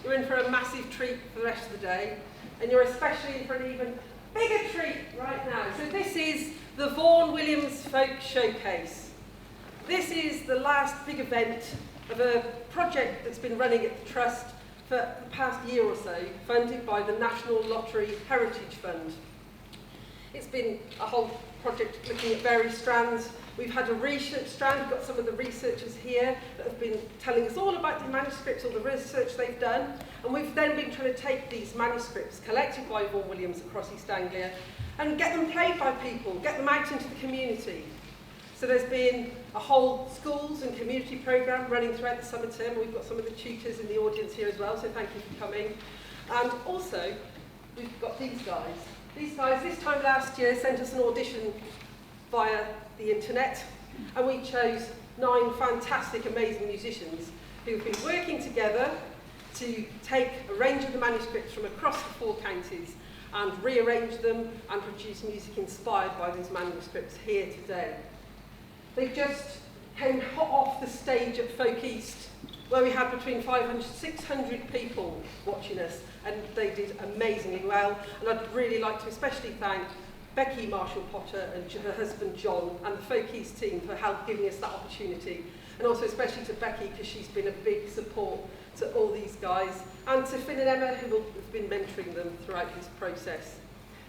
you're in for a massive treat for the rest of the day, and you're especially in for an even bigger treat right now. So this is the Vaughan Williams Folk Showcase. This is the last big event of a project that's been running at the Trust for the past year or so, funded by the National Lottery Heritage Fund. It's been a whole project looking at various strands. We've had a research strand. We've got some of the researchers here that have been telling us all about the manuscripts, all the research they've done. And we've then been trying to take these manuscripts collected by Vaughan Williams across East Anglia and get them played by people, get them out into the community. So there's been a whole schools and community programme running throughout the summer term. We've got some of the tutors in the audience here as well, so thank you for coming. And also, we've got these guys. These guys, this time last year, sent us an audition via the internet, and we chose 9 fantastic, amazing musicians who've been working together to take a range of the manuscripts from across the 4 counties and rearrange them and produce music inspired by these manuscripts here today. They just came hot off the stage at FolkEast, where we had between 500 and 600 people watching us, and they did amazingly well. And I'd really like to especially thank Becky Marshall-Potter and her husband John and the FolkEast team for giving us that opportunity. And also especially to Becky, because she's been a big support to all these guys, and to Finn and Emma, who have been mentoring them throughout this process.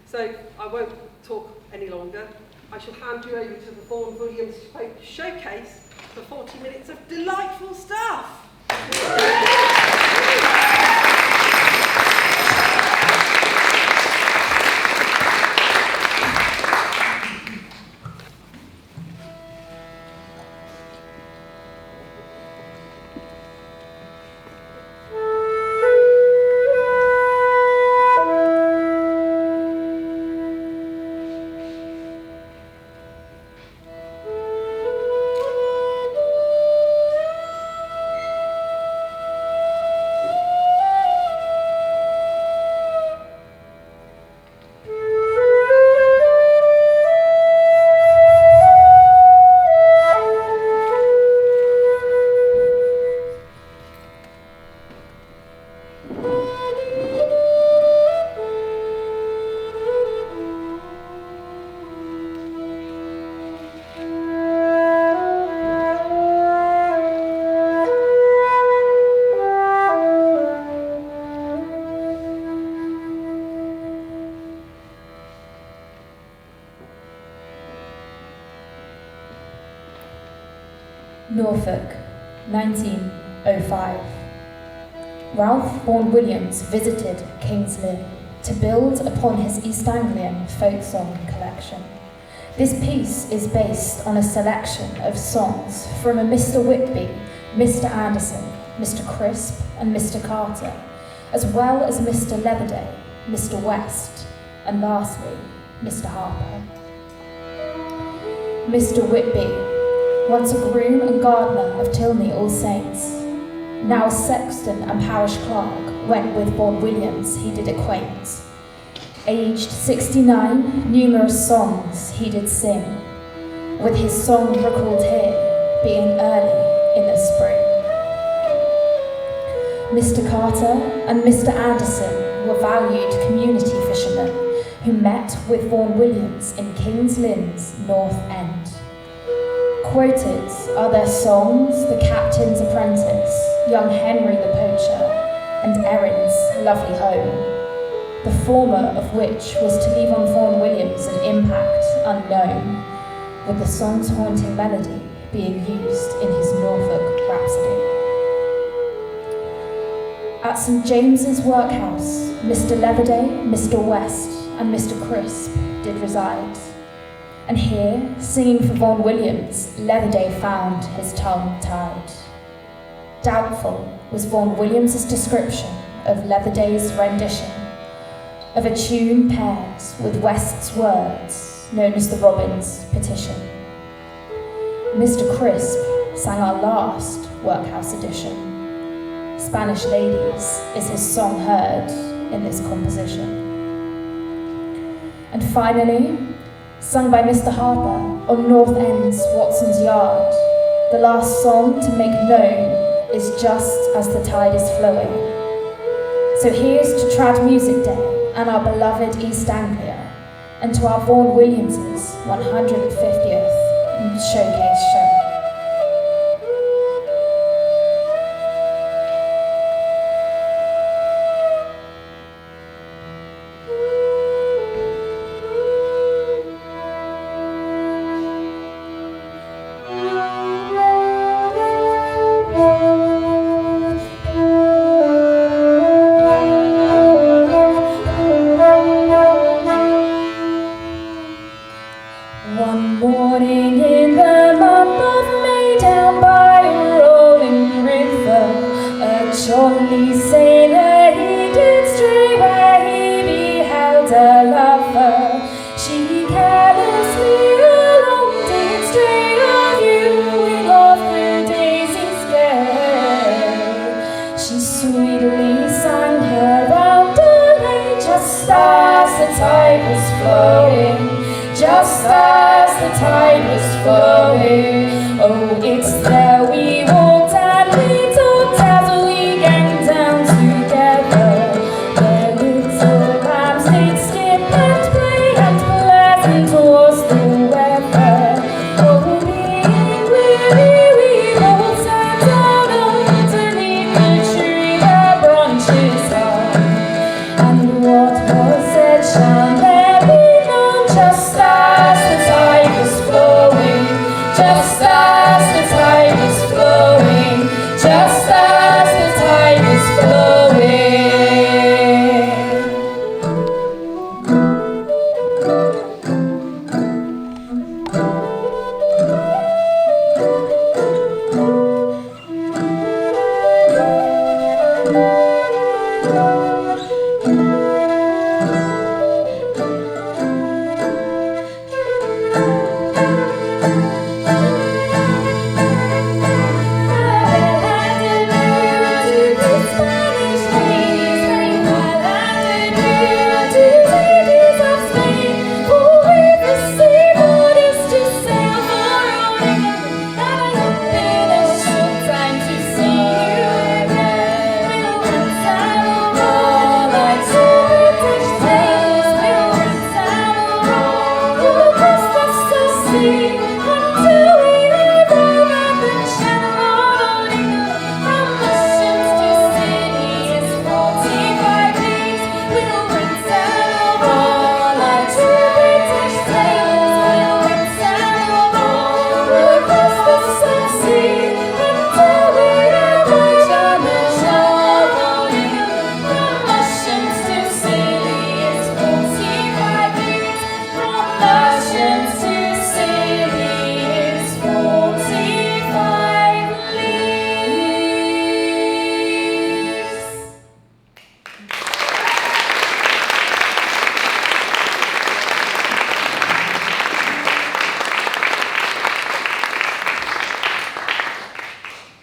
So I won't talk any longer. I shall hand you over to the Vaughan Williams Folk Showcase for 40 minutes of delightful stuff. Norfolk, 1905. Ralph Vaughan Williams visited King's Lynn to build upon his East Anglian folk song collection. This piece is based on a selection of songs from a Mr. Whitby, Mr. Anderson, Mr. Crisp and Mr. Carter, as well as Mr. Leatherday, Mr. West, and lastly, Mr. Harper. Mr. Whitby, once a groom and gardener of Tilney All Saints, now sexton and parish clerk, went with Vaughan Williams he did acquaint. Aged 69, numerous songs he did sing, with his song recalled here being early in the spring. Mr. Carter and Mr. Anderson were valued community fishermen who met with Vaughan Williams in King's Lynn's North End. Quoted are their songs The Captain's Apprentice, Young Henry the Poacher, and Erin's Lovely Home, the former of which was to leave on Vaughan Williams an impact unknown, with the song's haunting melody being used in his Norfolk Rhapsody. At St. James's Workhouse, Mr. Leatherday, Mr. West, and Mr. Crisp did reside. And here, singing for Vaughan Williams, Leatherday found his tongue tied. Doubtful was Vaughan Williams's description of Leatherday's rendition of a tune paired with West's words, known as the Robin's Petition. Mr. Crisp sang our last Workhouse edition. Spanish Ladies is his song heard in this composition. And finally, sung by Mr. Harper on North End's Watson's Yard, the last song to make known is Just as the Tide is Flowing, So here's to Trad Music Day and our beloved East Anglia, and to our Vaughan Williams' 150th showcase show.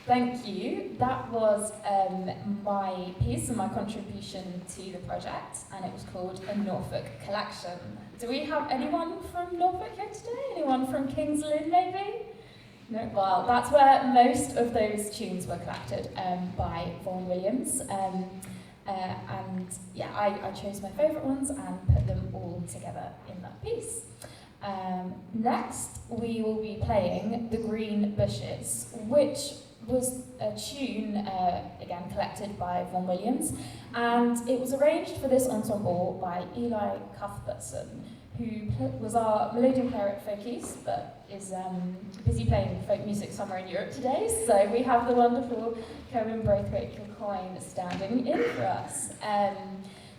Thank you. That was my piece and my contribution to the project, and it was called A Norfolk Collection. Do we have anyone from Norfolk here today? Anyone from King's Lynn, maybe? No? Well, that's where most of those tunes were collected by Vaughan Williams. And yeah, I chose my favourite ones and put them all together in that piece. Next, we will be playing The Green Bushes, which was a tune, again, collected by Vaughan Williams, and it was arranged for this ensemble by Eli Cuthbertson, who was our melodeon player at FolkEast, but is busy playing folk music somewhere in Europe today, so we have the wonderful Cohen Braithwaite Kilcoyne standing in for us.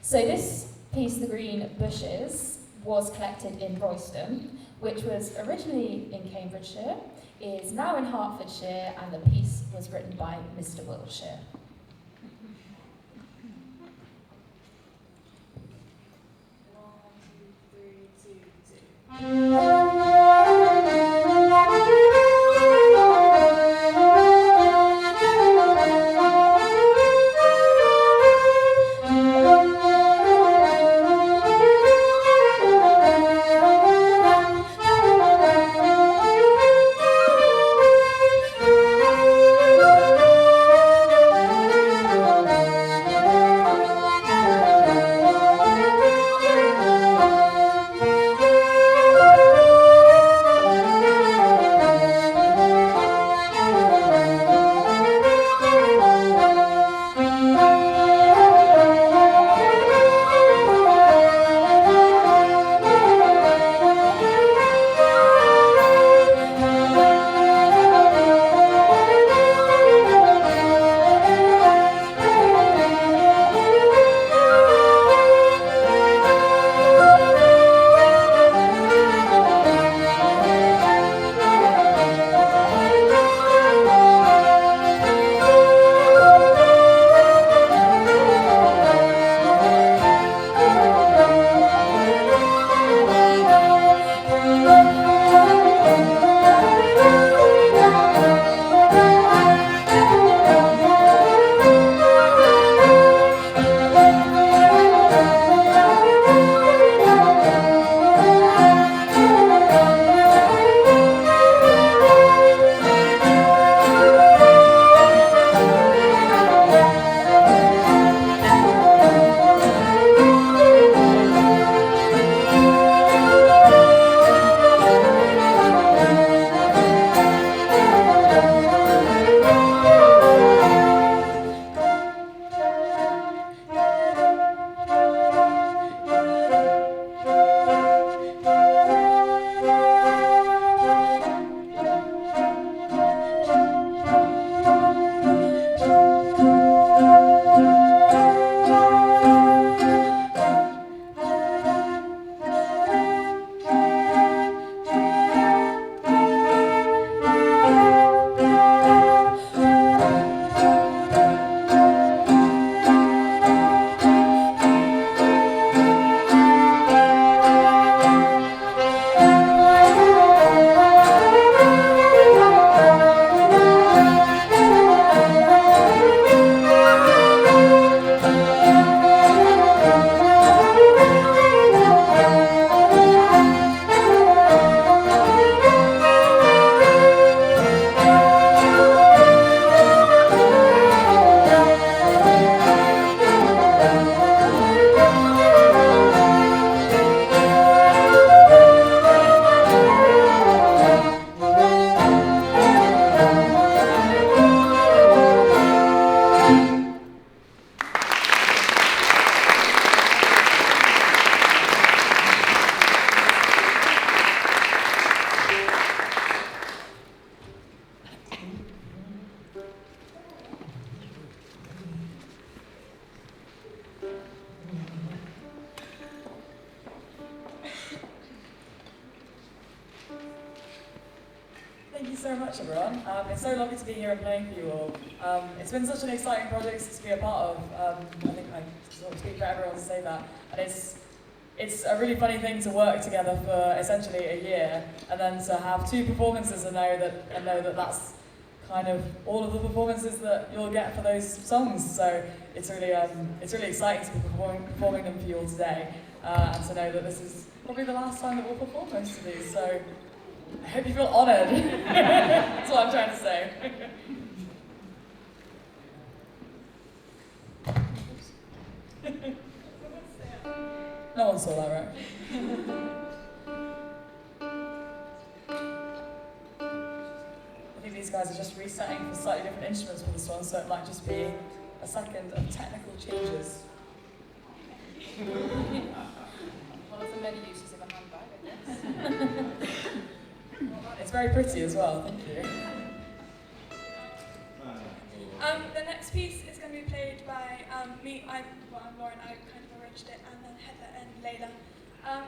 So this piece, The Green Bushes, was collected in Royston, which was originally in Cambridgeshire, is now in Hertfordshire, and the piece was written by Mr. Wiltshire. so much, everyone. It's so lovely to be here and playing for you all. It's been such an exciting project to be a part of. I think I sort of speak for everyone to say that. And it's a really funny thing to work together for essentially a year, and then to have 2 performances and know that that's kind of all of the performances that you'll get for those songs. So it's really exciting to be performing them for you all today, and to know that this is probably the last time that we'll perform most of these. So I hope you feel honoured. That's what I'm trying to say. No one saw that, right? I think these guys are just resetting for slightly different instruments for this one, so it might just be a second of technical changes. One of the many uses of a handbag, I guess. It's very pretty as well, thank you. The next piece is going to be played by me. I'm Lauren, I kind of arranged it, and then Heather and Leila.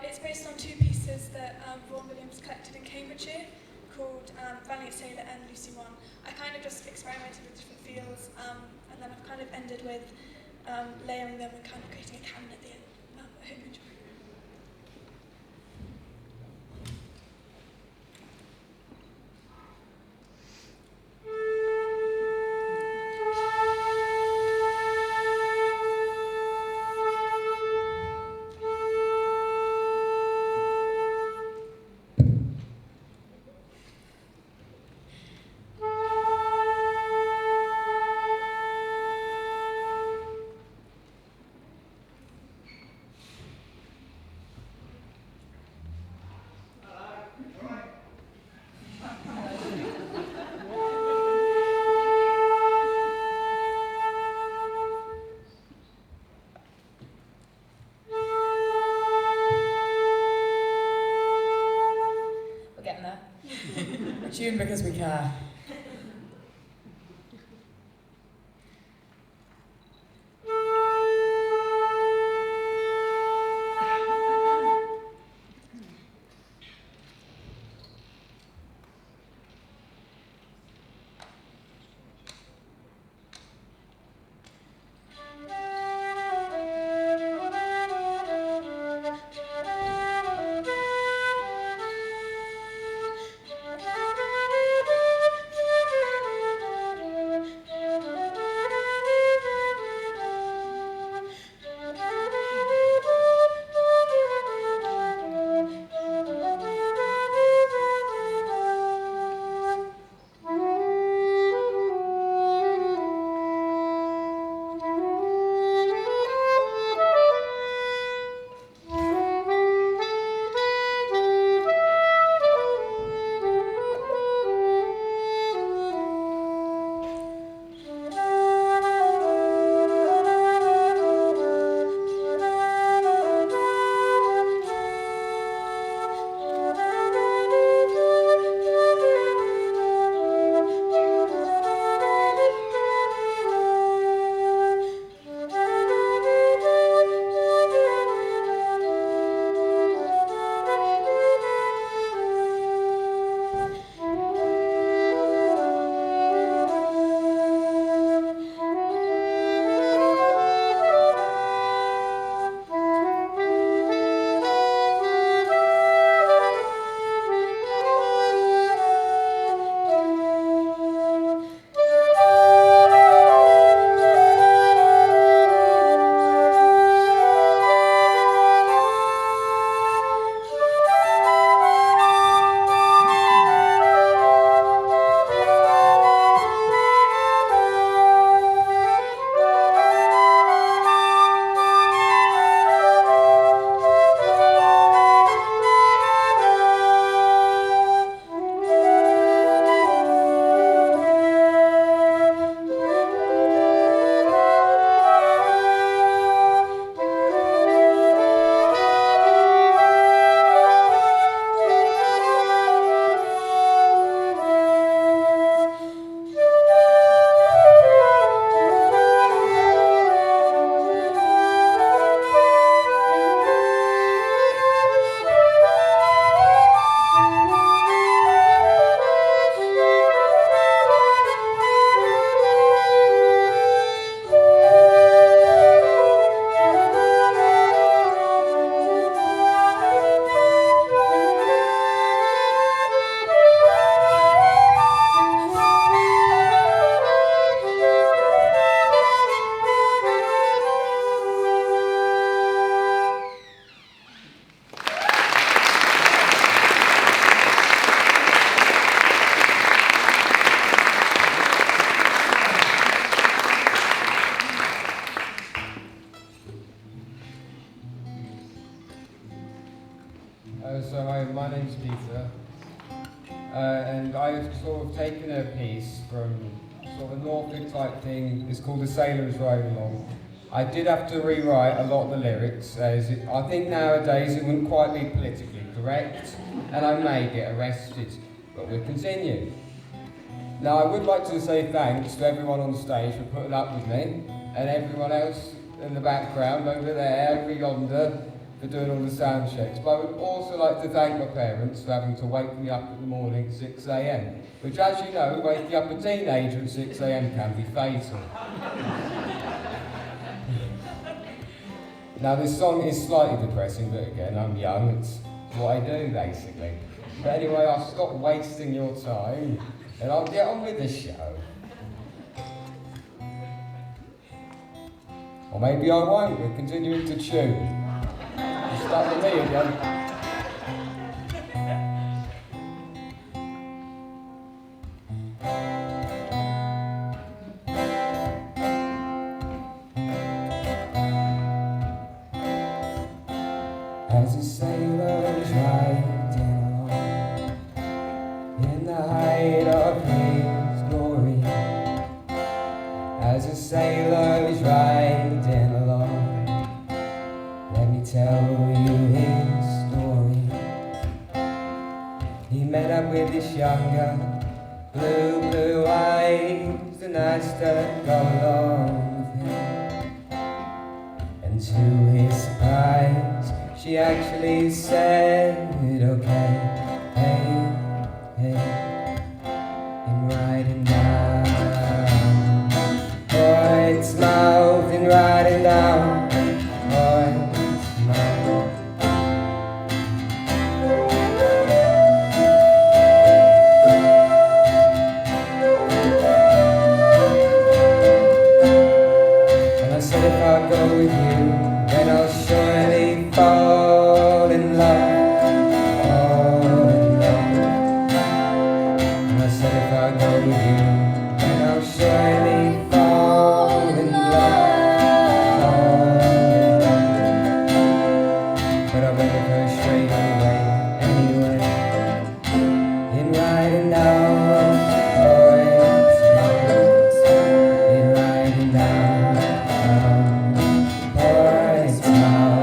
It's based on 2 pieces that Vaughan Williams collected in Cambridgeshire called Valiant Sailor and Lucy One. I kind of just experimented with different feels, and then I've kind of ended with layering them and kind of creating a canon at the end. I hope you enjoy. Tune because we care. My name's Peter, and I've sort of taken a piece from sort of a Norfolk type thing. It's called The Sailor's Ride Along. I did have to rewrite a lot of the lyrics, as I think nowadays it wouldn't quite be politically correct, and I may get arrested, but we'll continue. Now, I would like to say thanks to everyone on stage for putting up with me, and everyone else in the background over there, over yonder, for doing all the sound checks. But I would also like to thank my parents for having to wake me up in the morning at 6 a.m, which, as you know, waking up a teenager at 6 a.m. can be fatal. Now, this song is slightly depressing, but again, I'm young, it's what I do, basically. But anyway, I'll stop wasting your time, and I'll get on with the show. Or maybe I won't, we're continuing to tune. You're stuck with me again. As a sailor's riding along in the height of his glory, as a sailor's riding along, let me tell you his story. He met up with this younger, blue eyes, and asked her to go along with him. And to his surprise, she actually said, okay, hey, and riding down Boyd's mouth, and riding down Boyd's mouth. And I said, if I go with you, then I'll surely fall in love, fall in love. And I said, if I go with you, then I'll surely fall in love, fall in love. But I went with her straight away, anyway, in riding down Boyd's mouth, in riding down Boyd's mouth.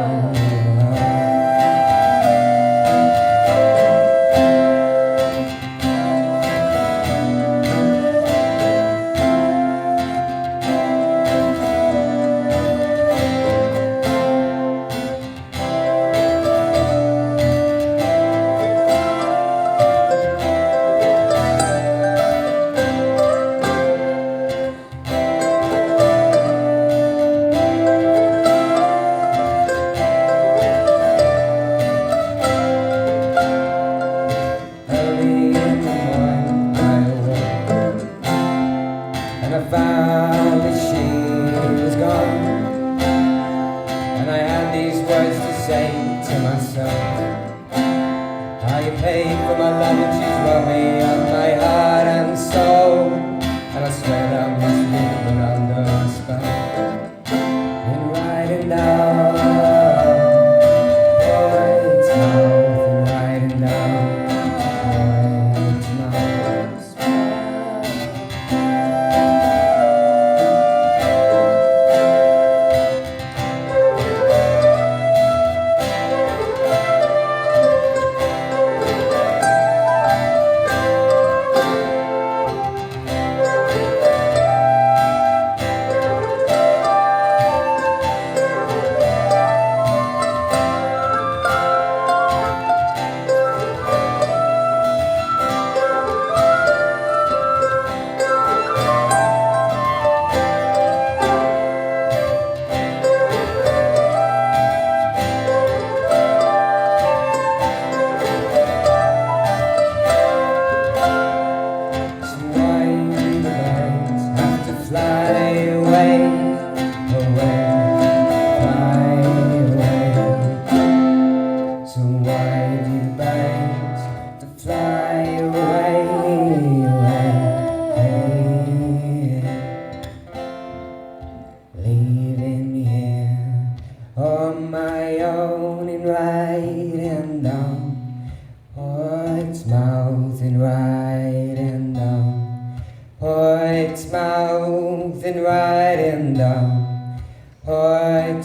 Leaving me here on my own and riding down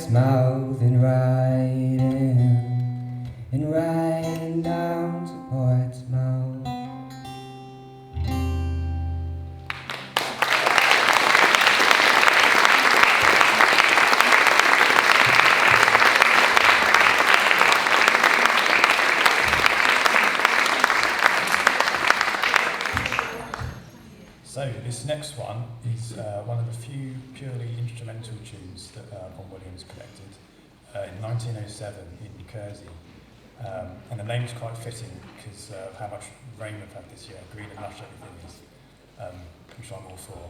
poet's mouth in riding down to poet's mouth. So this next one is one of the few purely instrumental tunes that Vaughan Williams collected in 1907 in Kersey. And the name's quite fitting because of how much rain we've had this year. Green and lush everything is, which I'm all for.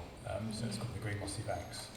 So it's called The Green Mossy Banks.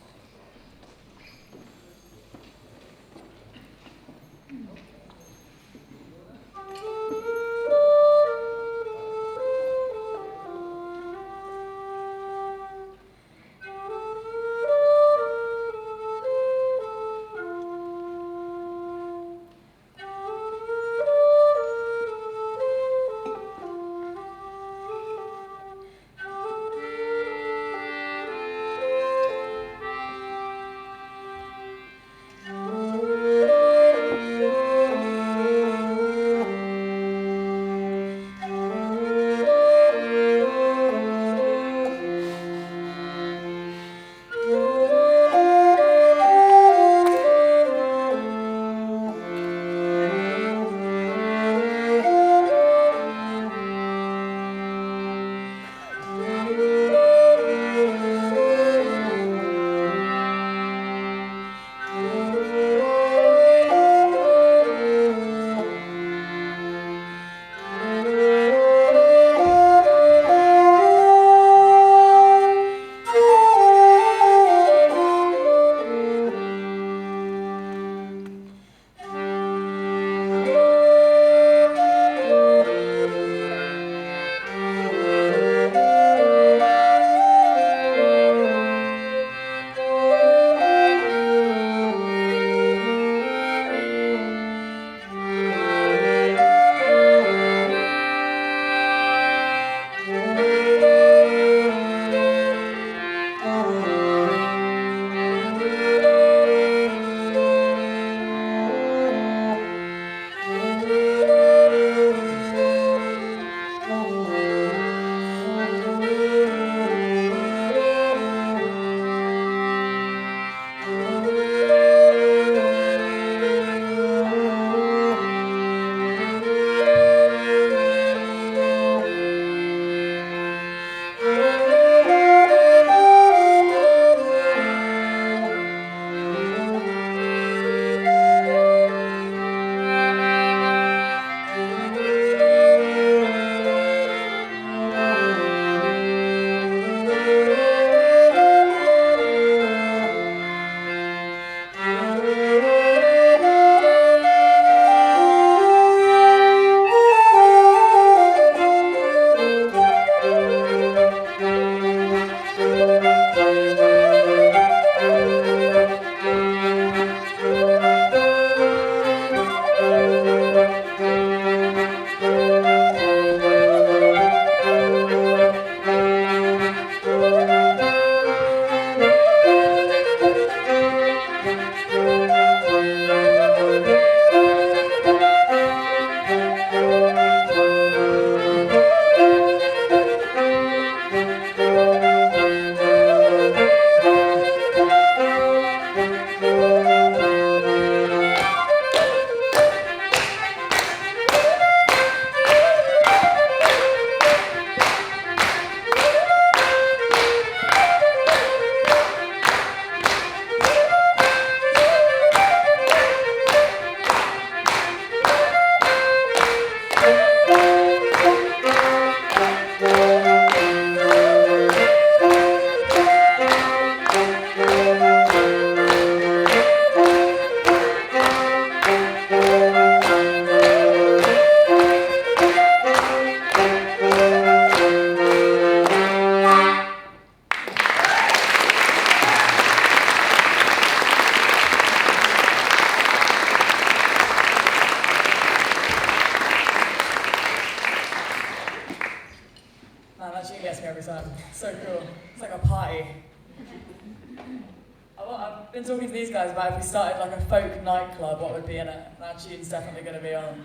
been talking to these guys about if we started like a folk nightclub, what would be in it. That tune's definitely going to be on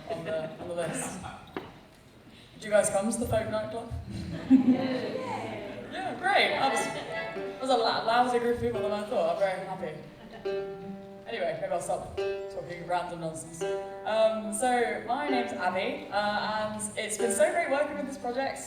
the list. Did you guys come to the folk nightclub? Yeah, great. That was a lousier group of people than I thought. I'm very happy. Anyway, maybe I'll stop talking random nonsense. So my name's Abbey, and it's been so great working with this project.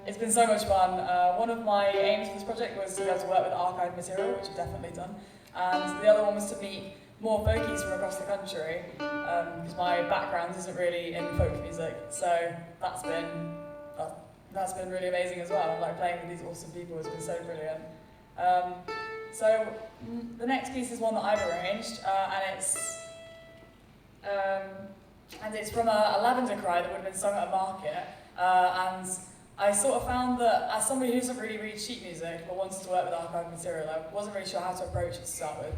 It's been so much fun. One of my aims for this project was to be able to work with archived material, which I've definitely done. And the other one was to meet more folkies from across the country, because my background isn't really in folk music. So that's been really amazing as well. Like playing with these awesome people has been so brilliant. So the next piece is one that I've arranged, and it's from a lavender cry that would have been sung at a market. And I sort of found that as somebody who doesn't really read sheet music but wanted to work with archived material, I wasn't really sure how to approach it to start with.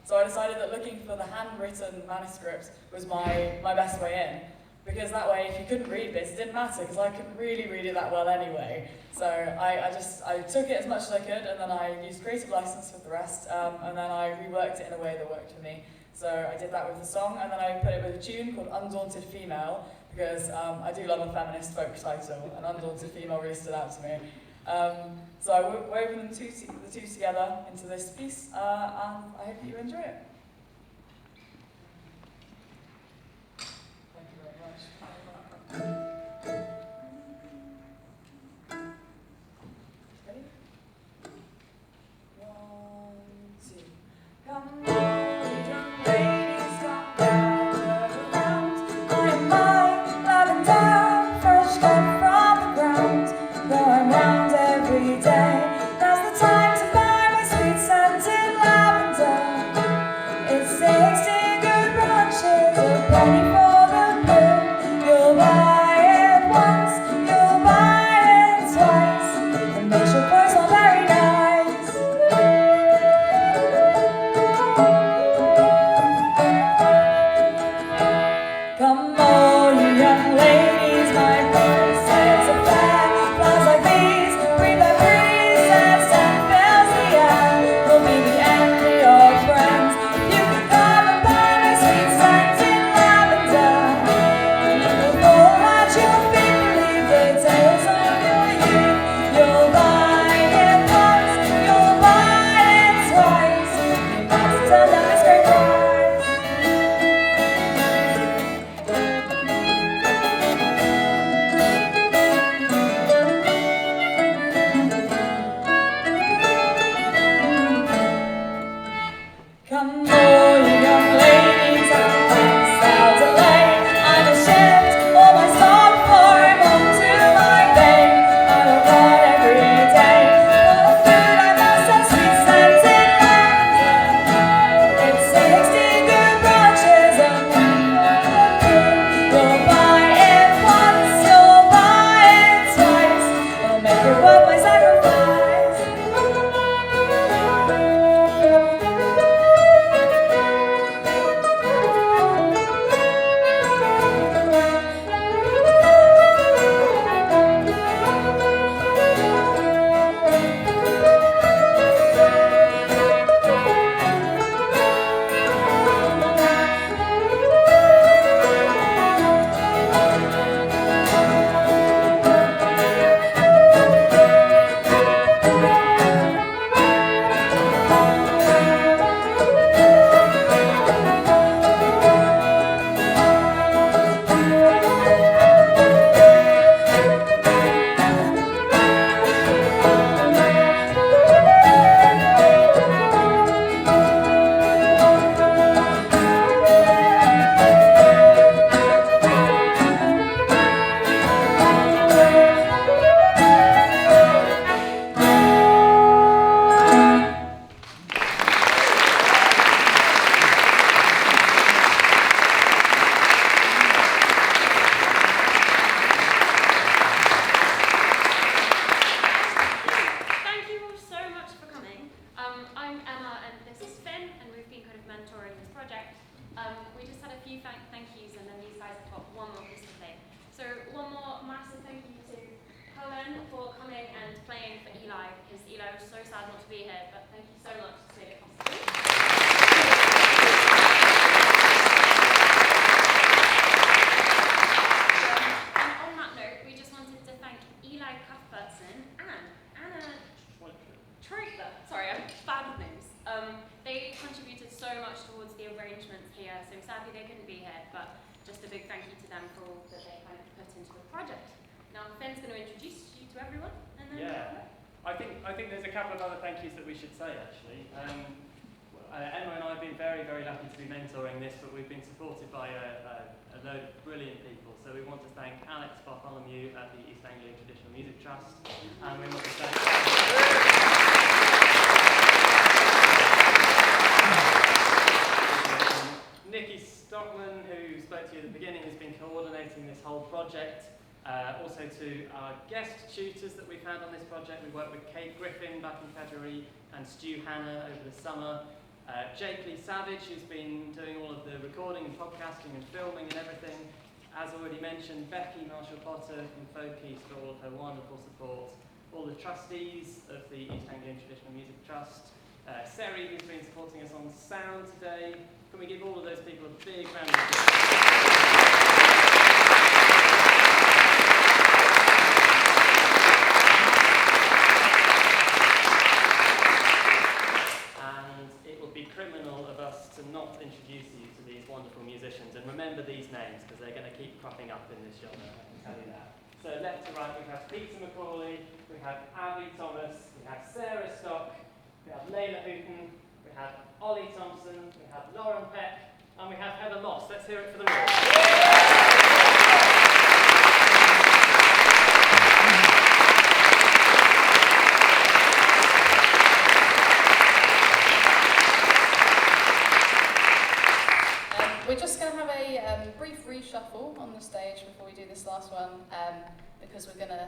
So I decided that looking for the handwritten manuscript was my best way in. Because that way, if you couldn't read this, it didn't matter, because I couldn't really read it that well anyway. So I took it as much as I could, and then I used creative license with the rest, and then I reworked it in a way that worked for me. So I did that with the song, and then I put it with a tune called Undaunted Female, because I do love a feminist folk title, and Undaunted Female really stood out to me. So I wove the two together into this piece, and I hope you enjoy it. I'm Anna and this is Finn, and we've been kind of mentoring this project. We just had a few thank yous, and then these guys have got one more piece to play. So one more massive thank you to Cohen for coming and playing for Eli, because Eli was so sad not to be here, but thank you so much. towards the arrangements here, so sadly they couldn't be here, but just a big thank you to them for all that they kind of put into the project. Now Finn's going to introduce you to everyone, and then I think there's a couple of other thank yous that we should say actually. Emma and I have been very, very lucky to be mentoring this, but we've been supported by a load of brilliant people. So we want to thank Bartholomew at the East Anglian Traditional Music Trust, and we want to thank Nicky Stockman, who spoke to you at the beginning, has been coordinating this whole project. Also to our guest tutors that we've had on this project. We worked with Kate Griffin back in February and Stu Hannah over the summer. Jake Lee Savage, who's been doing all of the recording and podcasting and filming and everything. As already mentioned, Becky Marshall-Potter from FolkEast for all of her wonderful support. All the trustees of the East Anglian Traditional Music Trust. Seri, who's been supporting us on sound today. Can we give all of those people a big round of applause? Criminal of us to not introduce you to these wonderful musicians, and remember these names because they're going to keep cropping up in this genre, I can tell you that. So left to right we have Peter McAuley, we have Abbey Thomas, we have Sarah Stock, we have Leila Hooton, we have Ollie Thomson, we have Lauren Peck, and we have Heather Moss. Let's hear it for them all. We're just going to have a brief reshuffle on the stage before we do this last one, because we're going to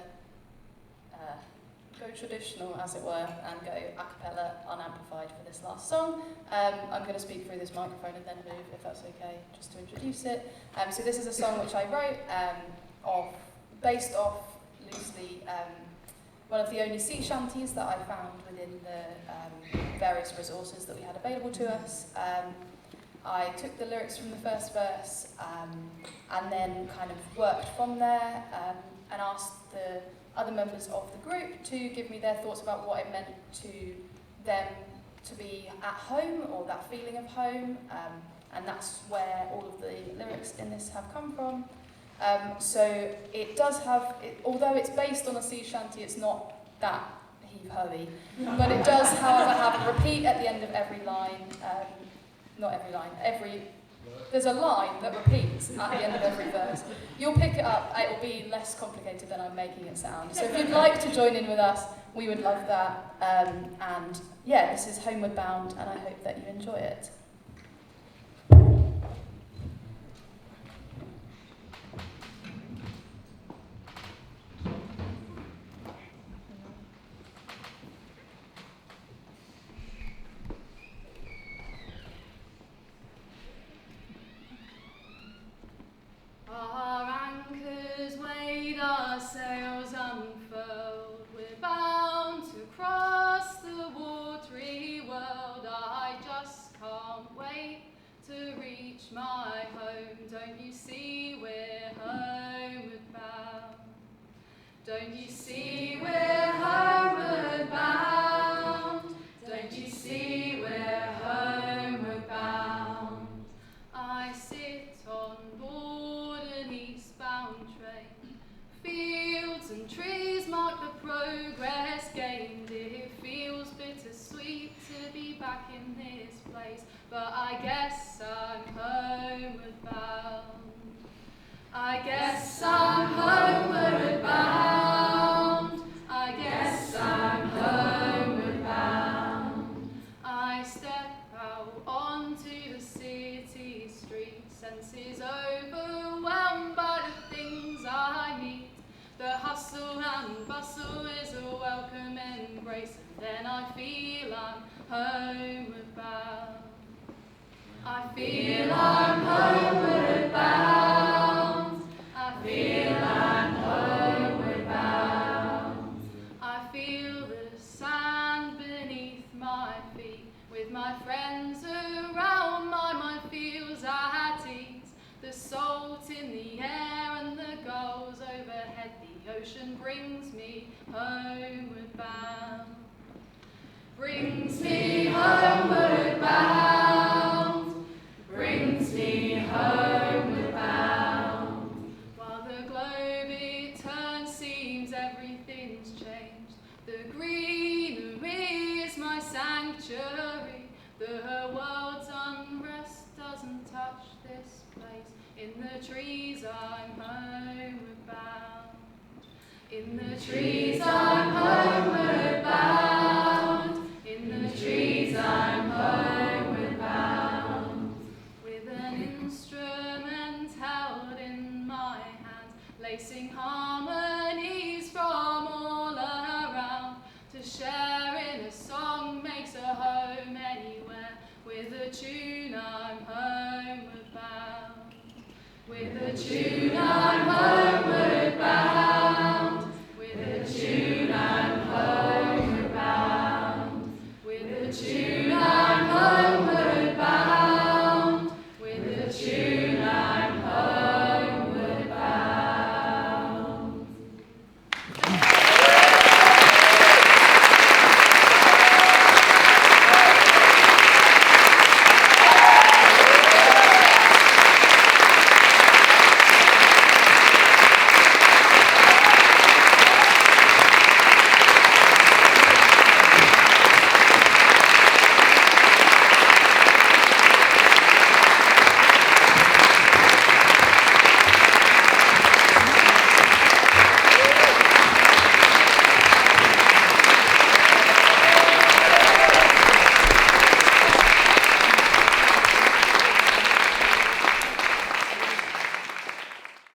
go traditional, as it were, and go a cappella, unamplified for this last song. I'm going to speak through this microphone and then move, if that's okay, just to introduce it. So this is a song which I wrote based off loosely one of the only sea shanties that I found within the various resources that we had available to us. I took the lyrics from the first verse and then kind of worked from there and asked the other members of the group to give me their thoughts about what it meant to them to be at home, or that feeling of home, and that's where all of the lyrics in this have come from. So it does have, although it's based on a sea shanty, it's not that heave-hoey, but it does, however, have a repeat at the end of every line. Not every line, there's a line that repeats at the end of every verse. You'll pick it up, it will be less complicated than I'm making it sound. So if you'd like to join in with us, we would love that. And yeah, this is Homeward Bound, and I hope that you enjoy it. Our anchors weighed, our sails unfurled, we're bound to cross the watery world. I just can't wait to reach my home. Don't you see we're homeward bound? Don't you see we're homeward bound? Don't you see we're homeward bound? I sit on board an eastbound train. Fields and trees mark the progress gained. It feels bittersweet to be back in this place, but I guess I'm homeward bound. I guess I'm homeward bound. I guess I'm homeward bound. I step out onto the city streets, senses overwhelmed by the things I need. The hustle and bustle is a welcome embrace, and then I feel I'm homeward bound. I feel I'm homeward bound. I feel I'm homeward bound. I feel the sand beneath my feet. With my friends around, my mind feels at ease. The salt in the air and the gulls overhead, the ocean brings me homeward bound. Brings me homeward bound. In the trees I'm homeward bound. In the trees I'm homeward bound. In the trees I'm homeward bound. With an instrument held in my hand, lacing harmonies from all around. To share in a song makes a home anywhere. With a tune I'm homeward bound. With a tune I'm homeward bound.